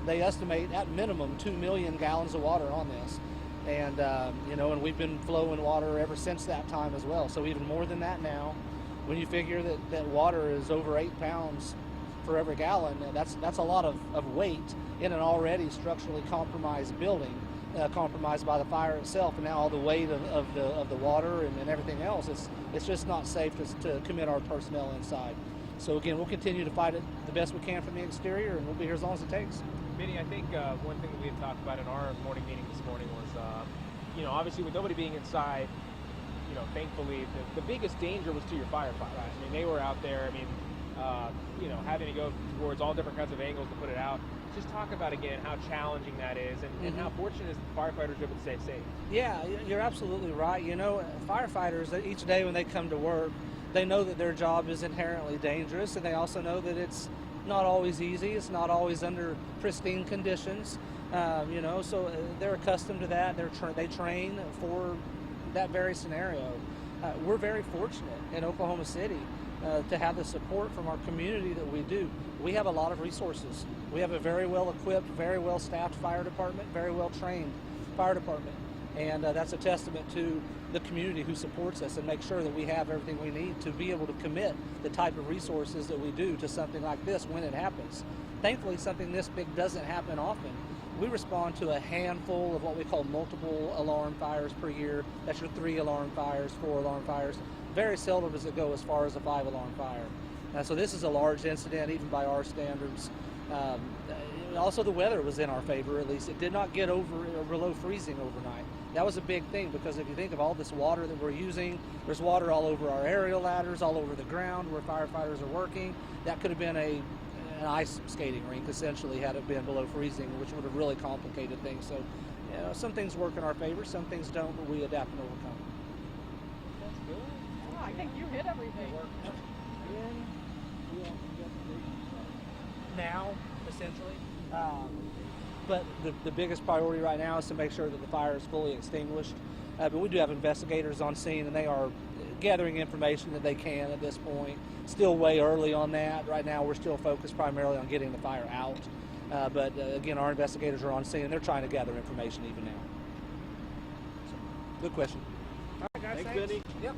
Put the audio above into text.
they estimate at minimum 2 million gallons of water on this. And, and we've been flowing water ever since that time as well. So even more than that now, when you figure that water is over 8 pounds for every gallon, that's a lot of weight in an already structurally compromised building, compromised by the fire itself, and now all the weight of the water and everything else. It's just not safe to commit our personnel inside. So again, we'll continue to fight it the best we can from the exterior, and we'll be here as long as it takes. Benny, I think one thing that we had talked about in our morning meeting this morning was, obviously with nobody being inside, thankfully the biggest danger was to your firefighters. I mean, they were out there. I mean, having to go towards all different kinds of angles to put it out. Just talk about again how challenging that is, and how fortunate is the firefighters able to stay safe. Yeah, you're absolutely right. Firefighters, each day when they come to work, they know that their job is inherently dangerous, and they also know that it's not always easy. It's not always under pristine conditions. So they're accustomed to that. They train for that very scenario. We're very fortunate in Oklahoma City to have the support from our community that we do. We have a lot of resources. We have a very well equipped, very well staffed fire department, very well trained fire department. And that's a testament to the community who supports us and makes sure that we have everything we need to be able to commit the type of resources that we do to something like this when it happens. Thankfully, something this big doesn't happen often. We respond to a handful of what we call multiple alarm fires per year. That's your 3 alarm fires, 4 alarm fires. Very seldom does it go as far as a 5 alarm fire. So this is a large incident, even by our standards. Also, the weather was in our favor, at least. It did not get over or below freezing overnight. That was a big thing, because if you think of all this water that we're using, there's water all over our aerial ladders, all over the ground where firefighters are working. That could have been an ice skating rink, essentially, had it been below freezing, which would have really complicated things. So, some things work in our favor, some things don't, but we adapt and overcome. That's good. Oh, I think you hit everything. Now, essentially. But the biggest priority right now is to make sure that the fire is fully extinguished. But we do have investigators on scene, and they are gathering information that they can at this point. Still way early on that. Right now we're still focused primarily on getting the fire out. But again, our investigators are on scene, and they're trying to gather information even now. So, good question. All right, guys, thanks, Benny. Yep.